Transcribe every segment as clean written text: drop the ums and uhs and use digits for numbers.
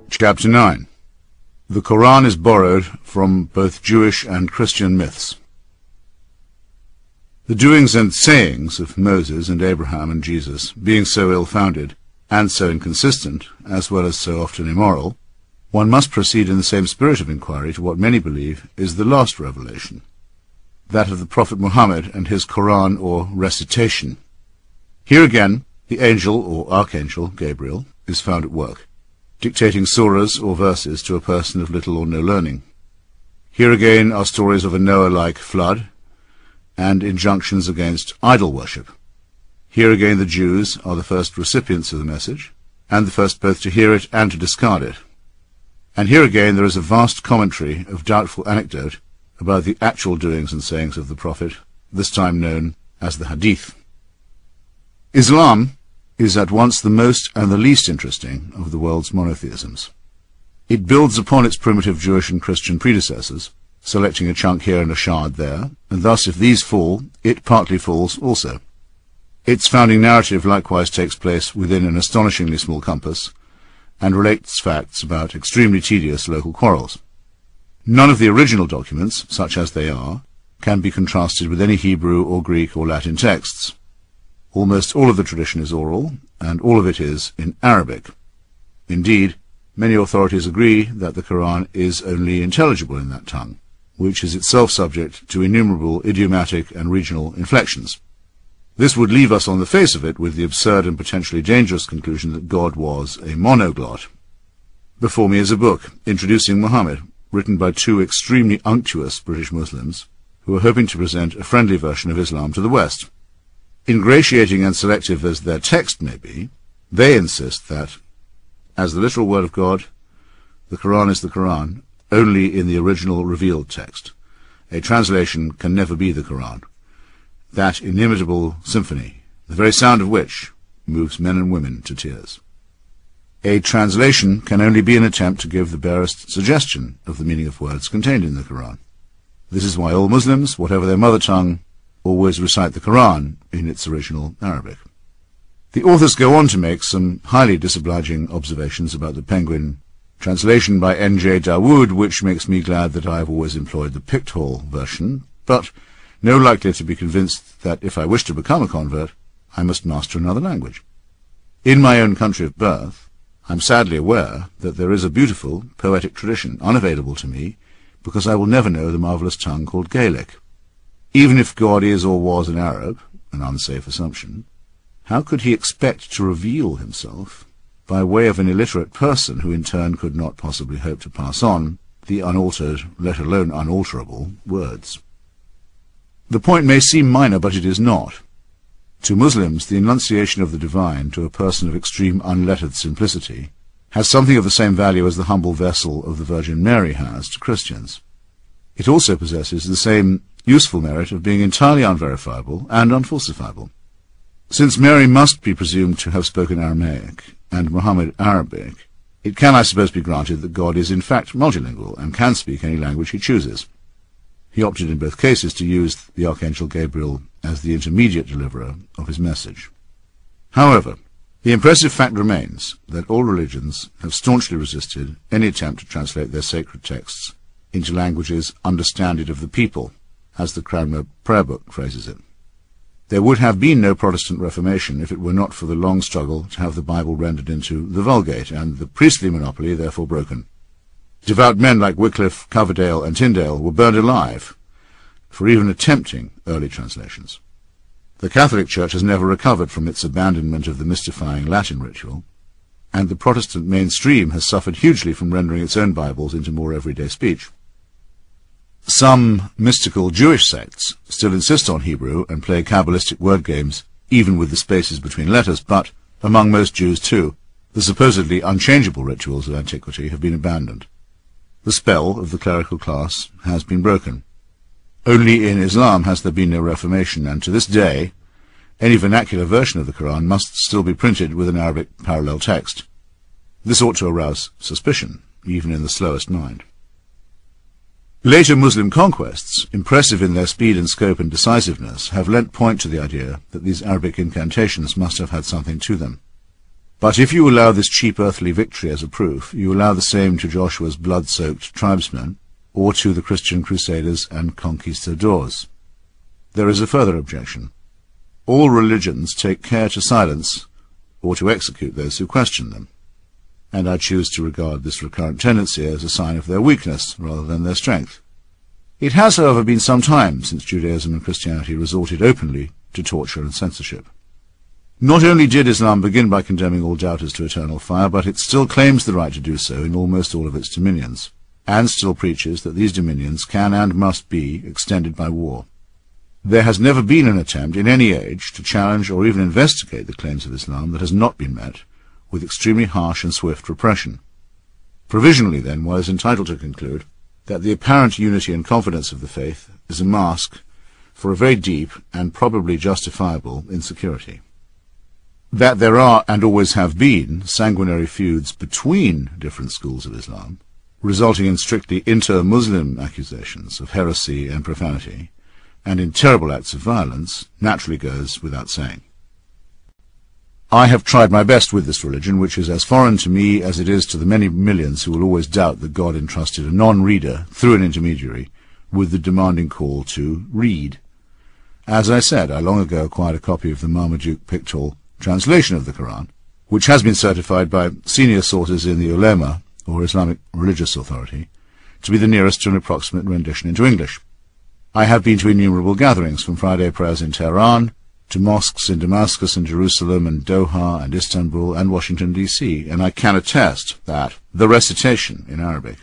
Chapter 9. The Quran is borrowed from both Jewish and Christian myths. The doings and sayings of Moses and Abraham and Jesus, being so ill-founded and so inconsistent, as well as so often immoral, one must proceed in the same spirit of inquiry to what many believe is the last revelation, that of the Prophet Muhammed and his Quran or recitation. Here again, the angel or archangel, Gabriel, is found at work, dictating surahs or verses to a person of little or no learning. Here again are stories of a Noah-like flood, and injunctions against idol worship. Here again the Jews are the first recipients of the message, and the first both to hear it and to discard it. And here again there is a vast commentary of doubtful anecdote about the actual doings and sayings of the Prophet, this time known as the Hadith. Islam is at once the most and the least interesting of the world's monotheisms. It builds upon its primitive Jewish and Christian predecessors, selecting a chunk here and a shard there, and thus if these fall, it partly falls also. Its founding narrative likewise takes place within an astonishingly small compass, and relates facts about extremely tedious local quarrels. None of the original documents, such as they are, can be contrasted with any Hebrew or Greek or Latin texts. Almost all of the tradition is oral, and all of it is in Arabic. Indeed, many authorities agree that the Quran is only intelligible in that tongue, which is itself subject to innumerable idiomatic and regional inflections. This would leave us on the face of it with the absurd and potentially dangerous conclusion that God was a monoglot. Before me is a book introducing Muhammad, written by two extremely unctuous British Muslims who are hoping to present a friendly version of Islam to the West. Ingratiating and selective as their text may be, they insist that, as the literal word of God, the Quran is the Quran only in the original revealed text. A translation can never be the Quran, that inimitable symphony, the very sound of which moves men and women to tears. A translation can only be an attempt to give the barest suggestion of the meaning of words contained in the Quran. This is why all Muslims, whatever their mother tongue, always recite the Quran in its original Arabic. The authors go on to make some highly disobliging observations about the Penguin translation by N.J. Dawood, which makes me glad that I have always employed the Picthall version, but no likely to be convinced that if I wish to become a convert, I must master another language. In my own country of birth, I am sadly aware that there is a beautiful, poetic tradition unavailable to me, because I will never know the marvellous tongue called Gaelic. Even if God is or was an Arab, an unsafe assumption, how could he expect to reveal himself by way of an illiterate person who in turn could not possibly hope to pass on the unaltered, let alone unalterable, words? The point may seem minor, but it is not. To Muslims, the enunciation of the divine to a person of extreme unlettered simplicity has something of the same value as the humble vessel of the Virgin Mary has to Christians. It also possesses the same useful merit of being entirely unverifiable and unfalsifiable. Since Mary must be presumed to have spoken Aramaic and Muhammad Arabic, it can, I suppose, be granted that God is in fact multilingual and can speak any language he chooses. He opted in both cases to use the Archangel Gabriel as the intermediate deliverer of his message. However, the impressive fact remains that all religions have staunchly resisted any attempt to translate their sacred texts into languages understanded of the people, as the Cranmer Prayer Book phrases it. There would have been no Protestant Reformation if it were not for the long struggle to have the Bible rendered into the Vulgate, and the priestly monopoly therefore broken. Devout men like Wycliffe, Coverdale, and Tyndale were burned alive for even attempting early translations. The Catholic Church has never recovered from its abandonment of the mystifying Latin ritual, and the Protestant mainstream has suffered hugely from rendering its own Bibles into more everyday speech. Some mystical Jewish sects still insist on Hebrew and play Kabbalistic word games, even with the spaces between letters, but, among most Jews too, the supposedly unchangeable rituals of antiquity have been abandoned. The spell of the clerical class has been broken. Only in Islam has there been no reformation, and to this day, any vernacular version of the Quran must still be printed with an Arabic parallel text. This ought to arouse suspicion, even in the slowest mind. Later Muslim conquests, impressive in their speed and scope and decisiveness, have lent point to the idea that these Arabic incantations must have had something to them. But if you allow this cheap earthly victory as a proof, you allow the same to Joshua's blood-soaked tribesmen, or to the Christian crusaders and conquistadors. There is a further objection. All religions take care to silence or to execute those who question them, and I choose to regard this recurrent tendency as a sign of their weakness rather than their strength. It has, however, been some time since Judaism and Christianity resorted openly to torture and censorship. Not only did Islam begin by condemning all doubters to eternal fire, but it still claims the right to do so in almost all of its dominions, and still preaches that these dominions can and must be extended by war. There has never been an attempt in any age to challenge or even investigate the claims of Islam that has not been met with extremely harsh and swift repression. Provisionally, then, one is entitled to conclude that the apparent unity and confidence of the faith is a mask for a very deep and probably justifiable insecurity. That there are, and always have been, sanguinary feuds between different schools of Islam, resulting in strictly inter-Muslim accusations of heresy and profanity, and in terrible acts of violence, naturally goes without saying. I have tried my best with this religion, which is as foreign to me as it is to the many millions who will always doubt that God entrusted a non-reader, through an intermediary, with the demanding call to read. As I said, I long ago acquired a copy of the Marmaduke Pictorial translation of the Quran, which has been certified by senior sources in the ulema, or Islamic religious authority, to be the nearest to an approximate rendition into English. I have been to innumerable gatherings, from Friday prayers in Tehran, to mosques in Damascus and Jerusalem and Doha and Istanbul and Washington, D.C., and I can attest that the recitation in Arabic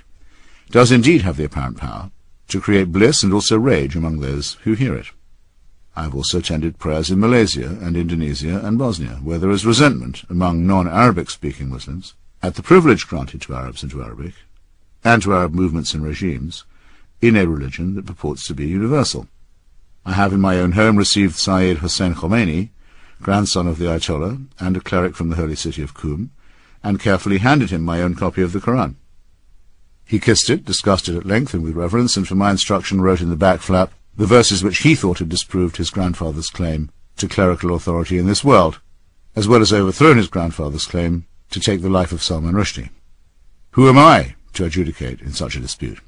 does indeed have the apparent power to create bliss and also rage among those who hear it. I have also attended prayers in Malaysia and Indonesia and Bosnia, where there is resentment among non-Arabic-speaking Muslims at the privilege granted to Arabs and to Arabic, and to Arab movements and regimes, in a religion that purports to be universal. I have in my own home received Sayyid Hossein Khomeini, grandson of the Ayatollah, and a cleric from the holy city of Qum, and carefully handed him my own copy of the Quran. He kissed it, discussed it at length and with reverence, and for my instruction wrote in the back flap the verses which he thought had disproved his grandfather's claim to clerical authority in this world, as well as overthrown his grandfather's claim to take the life of Salman Rushdie. Who am I to adjudicate in such a dispute?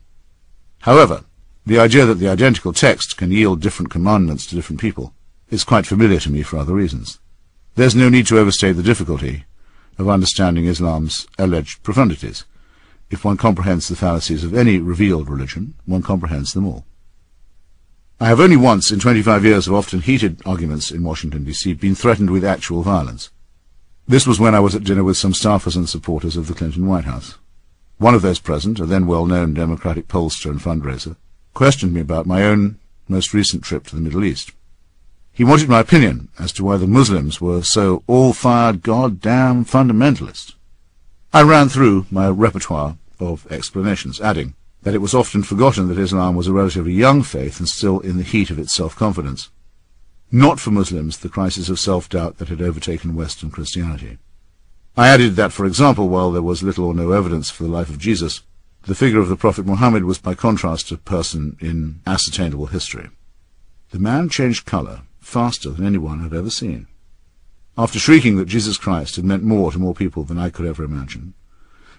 However, the idea that the identical text can yield different commandments to different people is quite familiar to me for other reasons. There's no need to overstate the difficulty of understanding Islam's alleged profundities. If one comprehends the fallacies of any revealed religion, one comprehends them all. I have only once, in 25 years of often heated arguments in Washington, D.C., been threatened with actual violence. This was when I was at dinner with some staffers and supporters of the Clinton White House. One of those present, a then well-known Democratic pollster and fundraiser, questioned me about my own most recent trip to the Middle East. He wanted my opinion as to why the Muslims were so all-fired goddamn fundamentalist. I ran through my repertoire of explanations, adding that it was often forgotten that Islam was a relatively young faith and still in the heat of its self-confidence. Not for Muslims the crisis of self-doubt that had overtaken Western Christianity. I added that, for example, while there was little or no evidence for the life of Jesus, the figure of the Prophet Muhammad was by contrast a person in ascertainable history. The man changed colour faster than anyone had ever seen. After shrieking that Jesus Christ had meant more to more people than I could ever imagine,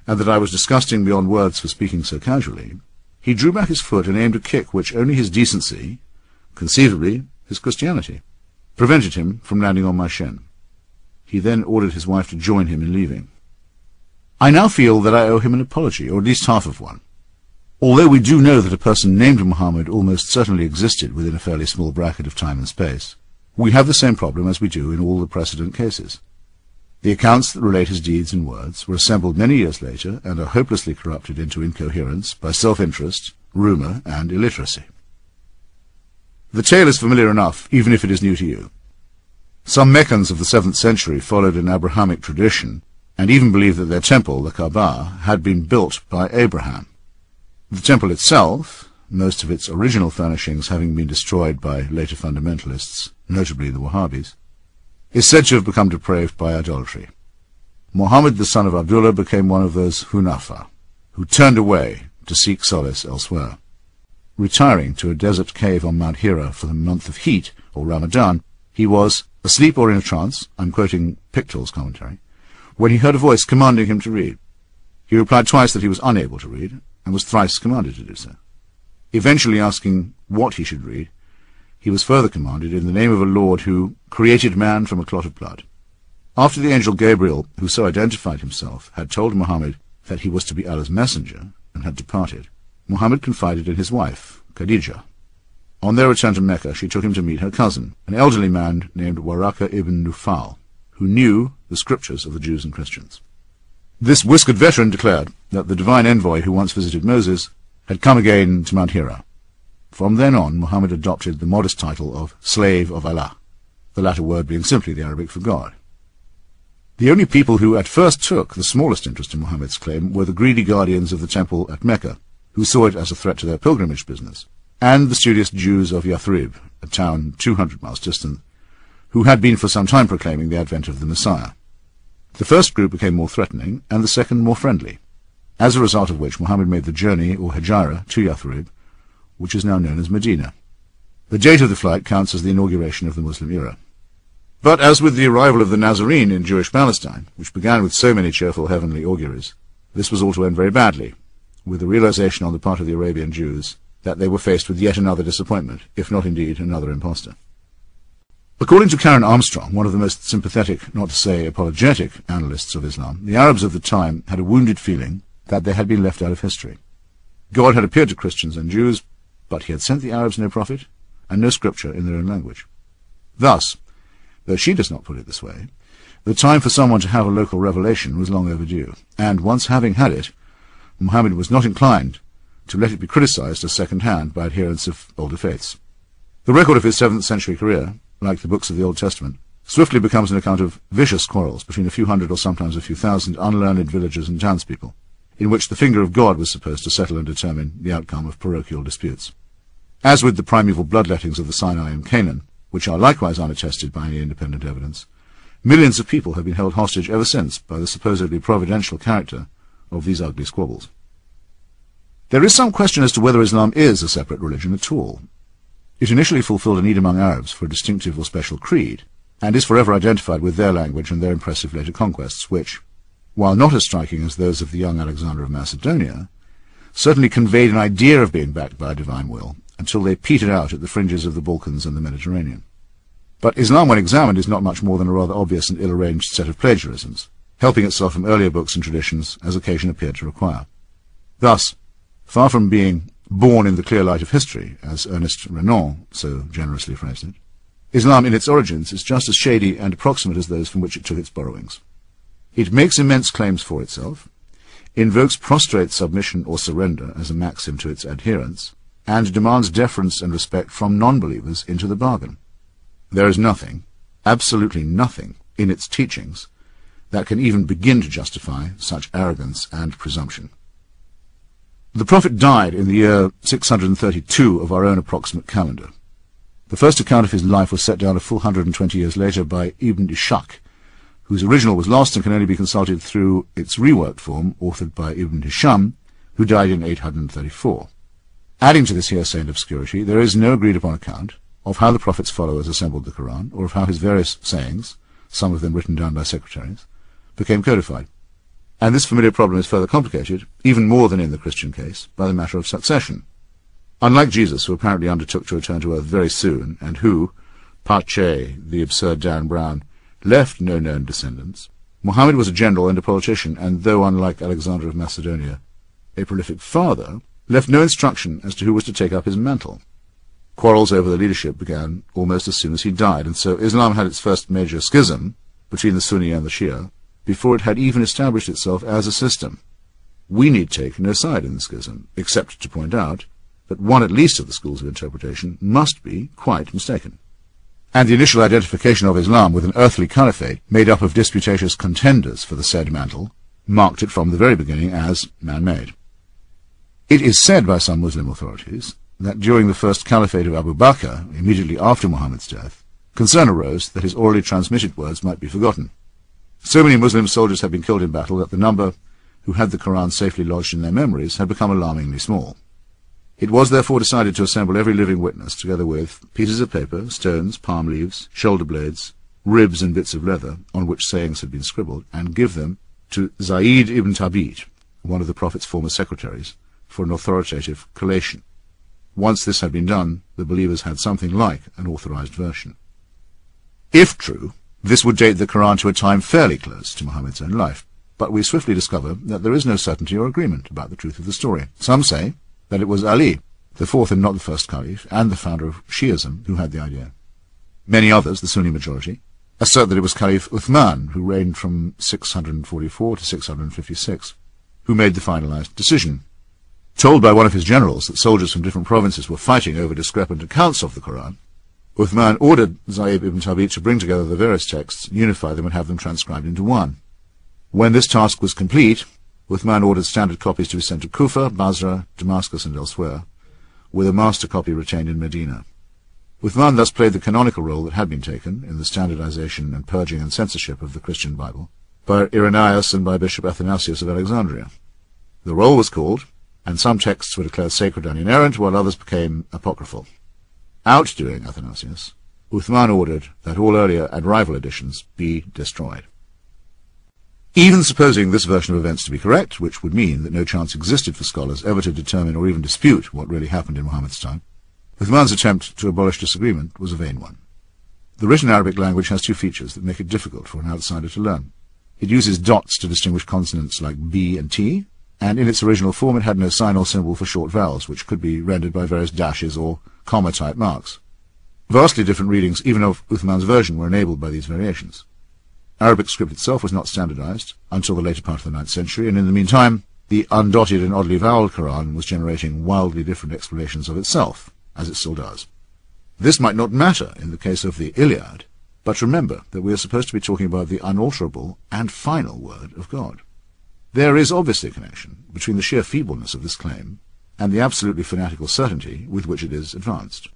and that I was disgusting beyond words for speaking so casually, he drew back his foot and aimed a kick which only his decency, conceivably his Christianity, prevented him from landing on my shin. He then ordered his wife to join him in leaving. I now feel that I owe him an apology, or at least half of one. Although we do know that a person named Muhammad almost certainly existed within a fairly small bracket of time and space, we have the same problem as we do in all the precedent cases. The accounts that relate his deeds and words were assembled many years later and are hopelessly corrupted into incoherence by self-interest, rumour, and illiteracy. The tale is familiar enough, even if it is new to you. Some Meccans of the 7th century followed an Abrahamic tradition and even believed that their temple, the Kaaba, had been built by Abraham. The temple itself, most of its original furnishings having been destroyed by later fundamentalists, notably the Wahhabis, is said to have become depraved by idolatry. Muhammad, the son of Abdullah, became one of those Hunafa, who turned away to seek solace elsewhere. Retiring to a desert cave on Mount Hira for the month of heat, or Ramadan, he was asleep or in a trance, I'm quoting Pictorial's commentary, when he heard a voice commanding him to read. He replied twice that he was unable to read, and was thrice commanded to do so. Eventually asking what he should read, he was further commanded in the name of a Lord who created man from a clot of blood. After the angel Gabriel, who so identified himself, had told Muhammad that he was to be Allah's messenger, and had departed, Muhammad confided in his wife, Khadijah. On their return to Mecca, she took him to meet her cousin, an elderly man named Waraka ibn Nufal, who knew the scriptures of the Jews and Christians. This whiskered veteran declared that the divine envoy who once visited Moses had come again to Mount Hira. From then on, Muhammad adopted the modest title of Slave of Allah, the latter word being simply the Arabic for God. The only people who at first took the smallest interest in Muhammad's claim were the greedy guardians of the temple at Mecca, who saw it as a threat to their pilgrimage business, and the studious Jews of Yathrib, a town 200 miles distant, who had been for some time proclaiming the advent of the Messiah. The first group became more threatening, and the second more friendly, as a result of which Muhammad made the journey, or Hijra, to Yathrib, which is now known as Medina. The date of the flight counts as the inauguration of the Muslim era. But as with the arrival of the Nazarene in Jewish Palestine, which began with so many cheerful heavenly auguries, this was all to end very badly, with the realization on the part of the Arabian Jews that they were faced with yet another disappointment, if not indeed another impostor. According to Karen Armstrong, one of the most sympathetic, not to say apologetic, analysts of Islam, the Arabs of the time had a wounded feeling that they had been left out of history. God had appeared to Christians and Jews, but he had sent the Arabs no prophet and no scripture in their own language. Thus, though she does not put it this way, the time for someone to have a local revelation was long overdue, and once having had it, Muhammad was not inclined to let it be criticized as second-hand by adherents of older faiths. The record of his 7th century career, like the books of the Old Testament, swiftly becomes an account of vicious quarrels between a few hundred or sometimes a few thousand unlearned villagers and townspeople, in which the finger of God was supposed to settle and determine the outcome of parochial disputes. As with the primeval bloodlettings of the Sinai and Canaan, which are likewise unattested by any independent evidence, millions of people have been held hostage ever since by the supposedly providential character of these ugly squabbles. There is some question as to whether Islam is a separate religion at all. It initially fulfilled a need among Arabs for a distinctive or special creed, and is forever identified with their language and their impressive later conquests, which, while not as striking as those of the young Alexander of Macedonia, certainly conveyed an idea of being backed by a divine will, until they petered out at the fringes of the Balkans and the Mediterranean. But Islam, when examined, is not much more than a rather obvious and ill-arranged set of plagiarisms, helping itself from earlier books and traditions as occasion appeared to require. Thus, far from being born in the clear light of history, as Ernest Renan so generously phrased it, Islam in its origins is just as shady and approximate as those from which it took its borrowings. It makes immense claims for itself, invokes prostrate submission or surrender as a maxim to its adherents, and demands deference and respect from non-believers into the bargain. There is nothing, absolutely nothing, in its teachings that can even begin to justify such arrogance and presumption. The Prophet died in the year 632 of our own approximate calendar. The first account of his life was set down a full 120 years later by Ibn Ishaq, whose original was lost and can only be consulted through its reworked form, authored by Ibn Hisham, who died in 834. Adding to this hearsay and obscurity, there is no agreed-upon account of how the Prophet's followers assembled the Quran, or of how his various sayings, some of them written down by secretaries, became codified. And this familiar problem is further complicated, even more than in the Christian case, by the matter of succession. Unlike Jesus, who apparently undertook to return to earth very soon, and who, Pache, the absurd Dan Brown, left no known descendants, Muhammad was a general and a politician, and though, unlike Alexander of Macedonia, a prolific father, left no instruction as to who was to take up his mantle. Quarrels over the leadership began almost as soon as he died, and so Islam had its first major schism between the Sunni and the Shia before it had even established itself as a system. We need take no side in the schism, except to point out that one at least of the schools of interpretation must be quite mistaken. And the initial identification of Islam with an earthly caliphate made up of disputatious contenders for the said mantle marked it from the very beginning as man-made. It is said by some Muslim authorities that during the first caliphate of Abu Bakr, immediately after Muhammad's death, concern arose that his orally transmitted words might be forgotten. So many Muslim soldiers had been killed in battle that the number who had the Quran safely lodged in their memories had become alarmingly small. It was therefore decided to assemble every living witness, together with pieces of paper, stones, palm leaves, shoulder blades, ribs and bits of leather on which sayings had been scribbled, and give them to Zayd ibn Thabit, one of the Prophet's former secretaries, for an authoritative collation. Once this had been done, the believers had something like an authorized version. If true, this would date the Quran to a time fairly close to Muhammad's own life, but we swiftly discover that there is no certainty or agreement about the truth of the story. Some say that it was Ali, the fourth and not the first caliph, and the founder of Shi'ism, who had the idea. Many others, the Sunni majority, assert that it was Caliph Uthman, who reigned from 644 to 656, who made the finalized decision. Told by one of his generals that soldiers from different provinces were fighting over discrepant accounts of the Quran, Uthman ordered Zayd ibn Thabit to bring together the various texts, unify them, and have them transcribed into one. When this task was complete, Uthman ordered standard copies to be sent to Kufa, Basra, Damascus, and elsewhere, with a master copy retained in Medina. Uthman thus played the canonical role that had been taken in the standardization and purging and censorship of the Christian Bible by Irenaeus and by Bishop Athanasius of Alexandria. The role was called, and some texts were declared sacred and inerrant, while others became apocryphal. Outdoing Athanasius, Uthman ordered that all earlier and rival editions be destroyed. Even supposing this version of events to be correct, which would mean that no chance existed for scholars ever to determine or even dispute what really happened in Muhammad's time, Uthman's attempt to abolish disagreement was a vain one. The written Arabic language has two features that make it difficult for an outsider to learn. It uses dots to distinguish consonants like B and T, and in its original form it had no sign or symbol for short vowels, which could be rendered by various dashes or comma-type marks. Vastly different readings, even of Uthman's version, were enabled by these variations. Arabic script itself was not standardized until the later part of the 9th century, and in the meantime, the undotted and oddly voweled Quran was generating wildly different explanations of itself, as it still does. This might not matter in the case of the Iliad, but remember that we are supposed to be talking about the unalterable and final word of God. There is obviously a connection between the sheer feebleness of this claim and the absolutely fanatical certainty with which it is advanced.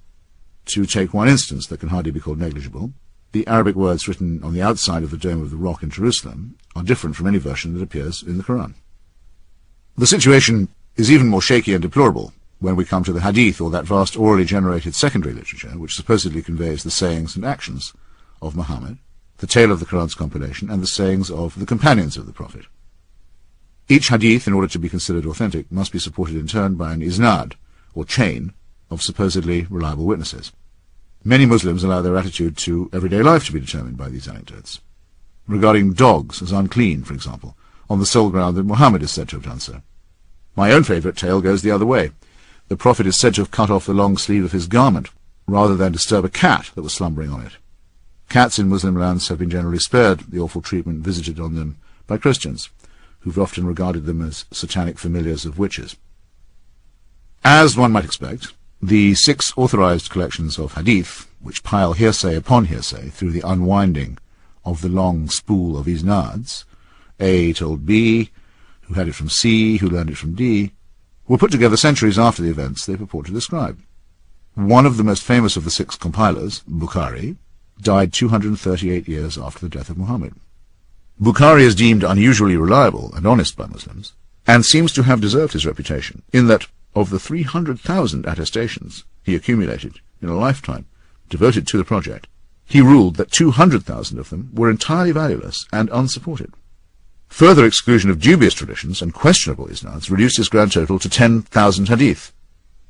To take one instance that can hardly be called negligible, the Arabic words written on the outside of the Dome of the Rock in Jerusalem are different from any version that appears in the Quran. The situation is even more shaky and deplorable when we come to the Hadith, or that vast orally generated secondary literature which supposedly conveys the sayings and actions of Muhammad, the tale of the Quran's compilation, and the sayings of the companions of the Prophet. Each Hadith, in order to be considered authentic, must be supported in turn by an isnad, or chain, of supposedly reliable witnesses. Many Muslims allow their attitude to everyday life to be determined by these anecdotes. Regarding dogs as unclean, for example, on the sole ground that Muhammad is said to have done so. My own favourite tale goes the other way. The Prophet is said to have cut off the long sleeve of his garment, rather than disturb a cat that was slumbering on it. Cats in Muslim lands have been generally spared the awful treatment visited on them by Christians, who've often regarded them as satanic familiars of witches. As one might expect, the 6 authorized collections of hadith, which pile hearsay upon hearsay through the unwinding of the long spool of isnads, A told B, who had it from C, who learned it from D, were put together centuries after the events they purport to describe. One of the most famous of the 6 compilers, Bukhari, died 238 years after the death of Muhammad. Bukhari is deemed unusually reliable and honest by Muslims, and seems to have deserved his reputation, in that of the 300,000 attestations he accumulated in a lifetime devoted to the project, he ruled that 200,000 of them were entirely valueless and unsupported. Further exclusion of dubious traditions and questionable isnads reduced his grand total to 10,000 hadith.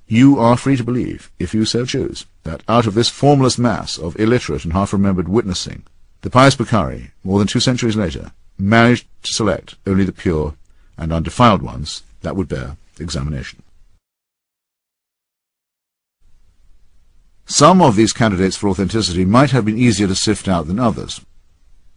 You are free to believe, if you so choose, that out of this formless mass of illiterate and half-remembered witnessing, the pious Bukhari, more than 2 centuries later, managed to select only the pure and undefiled ones that would bear examination. Some of these candidates for authenticity might have been easier to sift out than others.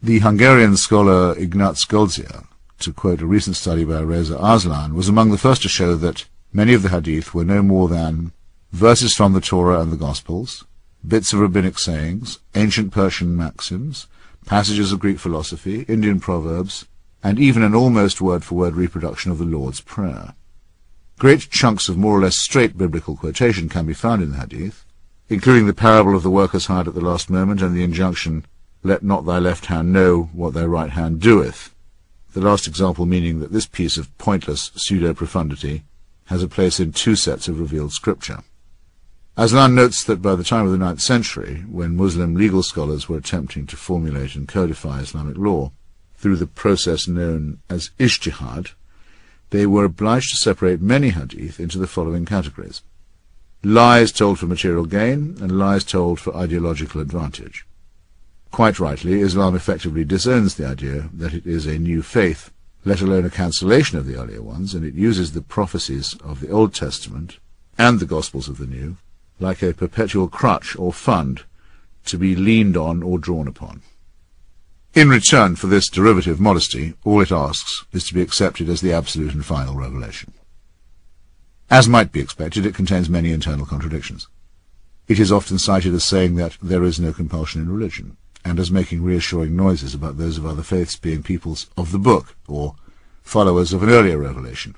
The Hungarian scholar Ignác Goldziher, to quote a recent study by Reza Arslan, was among the first to show that many of the hadith were no more than verses from the Torah and the Gospels, bits of rabbinic sayings, ancient Persian maxims, passages of Greek philosophy, Indian proverbs, and even an almost word-for-word reproduction of the Lord's Prayer. Great chunks of more or less straight biblical quotation can be found in the hadith, including the parable of the workers hired at the last moment and the injunction, "Let not thy left hand know what thy right hand doeth," the last example meaning that this piece of pointless pseudo-profundity has a place in 2 sets of revealed scripture. Aslan notes that by the time of the 9th century, when Muslim legal scholars were attempting to formulate and codify Islamic law through the process known as ijtihad, they were obliged to separate many hadith into the following categories: lies told for material gain and lies told for ideological advantage. Quite rightly, Islam effectively disowns the idea that it is a new faith, let alone a cancellation of the earlier ones, and it uses the prophecies of the Old Testament and the Gospels of the New like a perpetual crutch or fund to be leaned on or drawn upon. In return for this derivative modesty, all it asks is to be accepted as the absolute and final revelation. As might be expected, it contains many internal contradictions. It is often cited as saying that there is no compulsion in religion, and as making reassuring noises about those of other faiths being peoples of the book, or followers of an earlier revelation.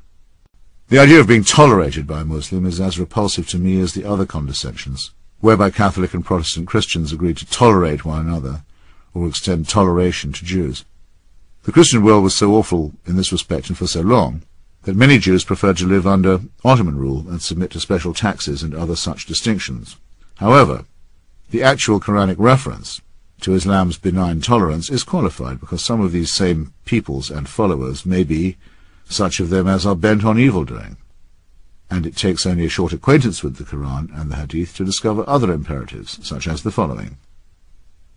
The idea of being tolerated by a Muslim is as repulsive to me as the other condescensions, whereby Catholic and Protestant Christians agreed to tolerate one another, or extend toleration to Jews. The Christian world was so awful in this respect and for so long, that many Jews preferred to live under Ottoman rule and submit to special taxes and other such distinctions. However, the actual Quranic reference to Islam's benign tolerance is qualified because some of these same peoples and followers may be such of them as are bent on evil-doing, and it takes only a short acquaintance with the Quran and the Hadith to discover other imperatives, such as the following: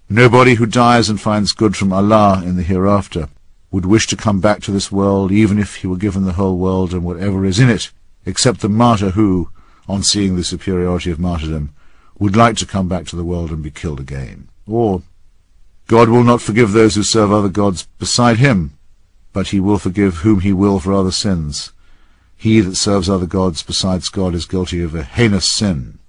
nobody who dies and finds good from Allah in the hereafter would wish to come back to this world even if he were given the whole world and whatever is in it, except the martyr who, on seeing the superiority of martyrdom, would like to come back to the world and be killed again. Or, God will not forgive those who serve other gods beside him, but he will forgive whom he will for other sins. He that serves other gods besides God is guilty of a heinous sin.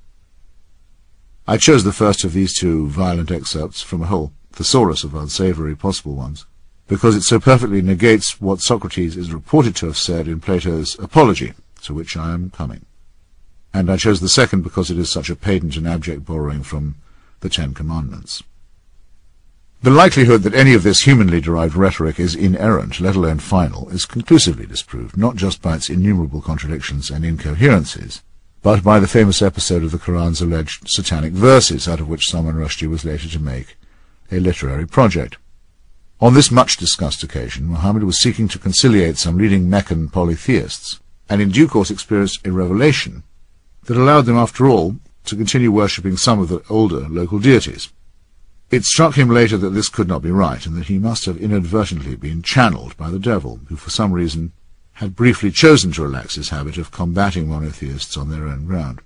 I chose the first of these two violent excerpts from a whole thesaurus of unsavoury possible ones, because it so perfectly negates what Socrates is reported to have said in Plato's Apology, to which I am coming. And I chose the second because it is such a patent and abject borrowing from the Ten Commandments. The likelihood that any of this humanly derived rhetoric is inerrant, let alone final, is conclusively disproved, not just by its innumerable contradictions and incoherencies, but by the famous episode of the Quran's alleged satanic verses, out of which Salman Rushdie was later to make a literary project. On this much-discussed occasion, Muhammad was seeking to conciliate some leading Meccan polytheists, and in due course experienced a revelation that allowed them, after all, to continue worshipping some of the older local deities. It struck him later that this could not be right, and that he must have inadvertently been channeled by the devil, who for some reason had briefly chosen to relax his habit of combating monotheists on their own ground.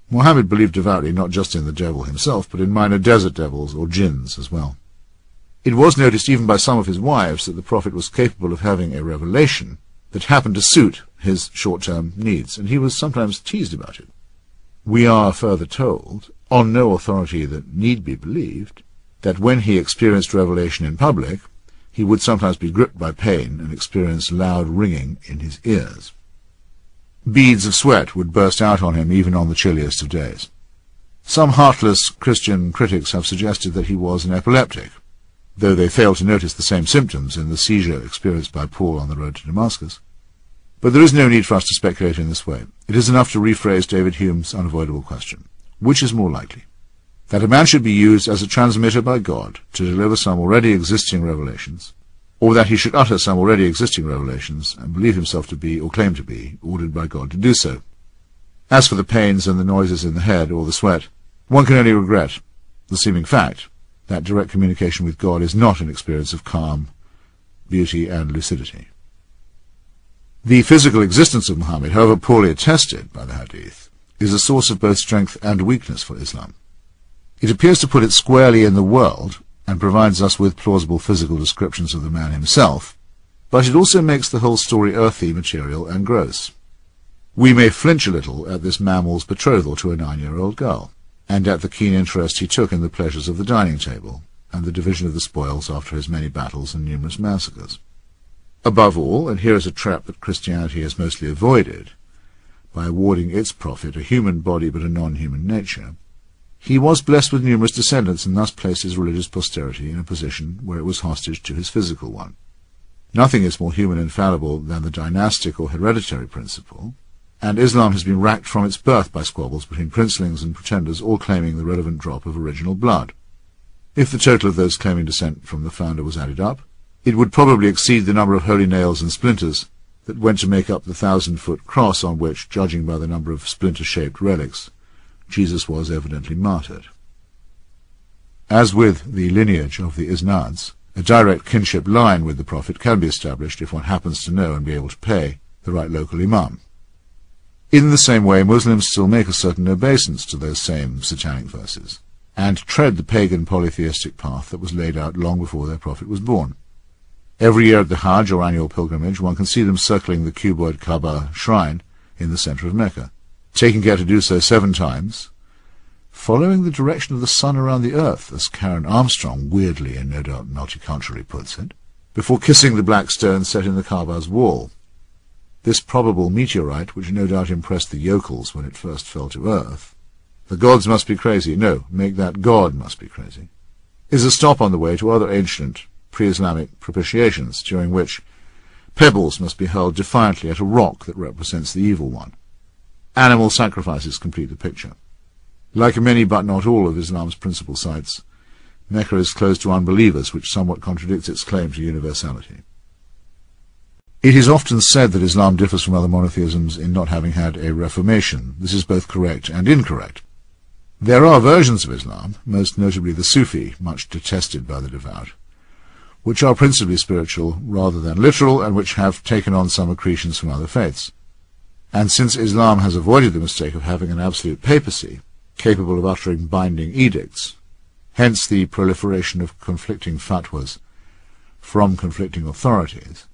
Muhammad believed devoutly not just in the devil himself, but in minor desert devils or jinns as well. It was noticed even by some of his wives that the Prophet was capable of having a revelation that happened to suit his short-term needs, and he was sometimes teased about it. We are further told, on no authority that need be believed, that when he experienced revelation in public, he would sometimes be gripped by pain and experience loud ringing in his ears. Beads of sweat would burst out on him even on the chilliest of days. Some heartless Christian critics have suggested that he was an epileptic, though they fail to notice the same symptoms in the seizure experienced by Paul on the road to Damascus. But there is no need for us to speculate in this way. It is enough to rephrase David Hume's unavoidable question. Which is more likely? That a man should be used as a transmitter by God to deliver some already existing revelations, or that he should utter some already existing revelations and believe himself to be, or claim to be, ordered by God to do so. As for the pains and the noises in the head or the sweat, one can only regret the seeming fact that direct communication with God is not an experience of calm, beauty, and lucidity. The physical existence of Muhammad, however poorly attested by the Hadith, is a source of both strength and weakness for Islam. It appears to put it squarely in the world and provides us with plausible physical descriptions of the man himself, but it also makes the whole story earthy, material, and gross. We may flinch a little at this mammal's betrothal to a 9-year-old girl, and at the keen interest he took in the pleasures of the dining table, and the division of the spoils after his many battles and numerous massacres. Above all, and here is a trap that Christianity has mostly avoided, by awarding its prophet a human body but a non-human nature, he was blessed with numerous descendants and thus placed his religious posterity in a position where it was hostage to his physical one. Nothing is more human and fallible than the dynastic or hereditary principle, and Islam has been racked from its birth by squabbles between princelings and pretenders, all claiming the relevant drop of original blood. If the total of those claiming descent from the founder was added up, it would probably exceed the number of holy nails and splinters that went to make up the 1,000-foot cross on which, judging by the number of splinter-shaped relics, Jesus was evidently martyred. As with the lineage of the Isnads, a direct kinship line with the Prophet can be established if one happens to know and be able to pay the right local imam. In the same way, Muslims still make a certain obeisance to those same satanic verses, and tread the pagan polytheistic path that was laid out long before their Prophet was born. Every year at the Hajj, or annual pilgrimage, one can see them circling the cuboid Kaaba shrine in the centre of Mecca, taking care to do so 7 times, following the direction of the sun around the earth, as Karen Armstrong weirdly and no doubt multiculturally puts it, before kissing the black stone set in the Kaaba's wall. This probable meteorite, which no doubt impressed the yokels when it first fell to earth, the gods must be crazy, no, make that God must be crazy, is a stop on the way to other ancient pre-Islamic propitiations, during which pebbles must be hurled defiantly at a rock that represents the evil one. Animal sacrifices complete the picture. Like many but not all of Islam's principal sites, Mecca is closed to unbelievers, which somewhat contradicts its claim to universality. It is often said that Islam differs from other monotheisms in not having had a reformation. This is both correct and incorrect. There are versions of Islam, most notably the Sufi, much detested by the devout, which are principally spiritual rather than literal, and which have taken on some accretions from other faiths. And since Islam has avoided the mistake of having an absolute papacy, capable of uttering binding edicts, hence the proliferation of conflicting fatwas from conflicting authorities,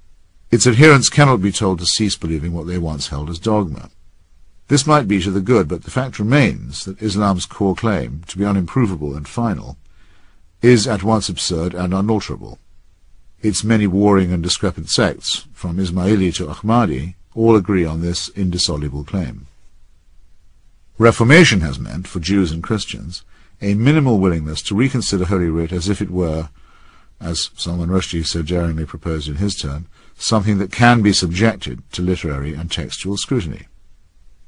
its adherents cannot be told to cease believing what they once held as dogma. This might be to the good, but the fact remains that Islam's core claim, to be unimprovable and final, is at once absurd and unalterable. Its many warring and discrepant sects, from Ismaili to Ahmadi, all agree on this indissoluble claim. Reformation has meant, for Jews and Christians, a minimal willingness to reconsider Holy Writ as if it were, as Salman Rushdie so daringly proposed in his turn, something that can be subjected to literary and textual scrutiny.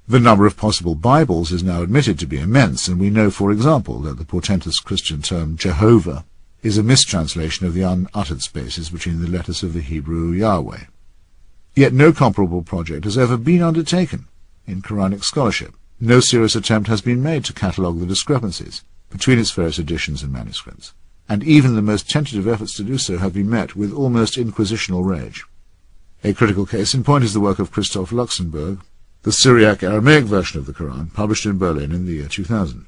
The number of possible Bibles is now admitted to be immense, and we know, for example, that the portentous Christian term Jehovah is a mistranslation of the unuttered spaces between the letters of the Hebrew Yahweh. Yet no comparable project has ever been undertaken in Quranic scholarship. No serious attempt has been made to catalogue the discrepancies between its various editions and manuscripts, and even the most tentative efforts to do so have been met with almost inquisitional rage. A critical case in point is the work of Christoph Luxemburg, the Syriac-Aramaic version of the Quran, published in Berlin in the year 2000.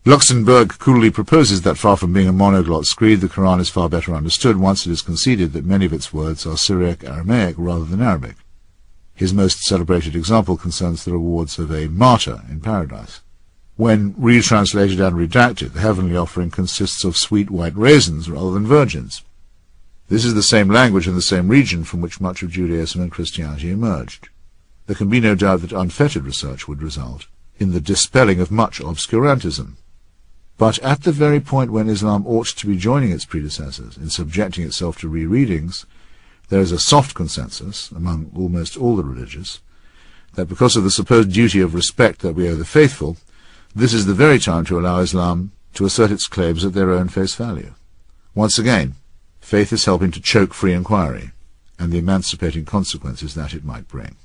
Luxemburg coolly proposes that far from being a monoglot screed, the Quran is far better understood once it is conceded that many of its words are Syriac-Aramaic rather than Arabic. His most celebrated example concerns the rewards of a martyr in paradise. When retranslated and redacted, the heavenly offering consists of sweet white raisins rather than virgins. This is the same language and the same region from which much of Judaism and Christianity emerged. There can be no doubt that unfettered research would result in the dispelling of much obscurantism. But at the very point when Islam ought to be joining its predecessors in subjecting itself to rereadings, there is a soft consensus among almost all the religious that because of the supposed duty of respect that we owe the faithful, this is the very time to allow Islam to assert its claims at their own face value. Once again, faith is helping to choke free inquiry, and the emancipating consequences that it might bring.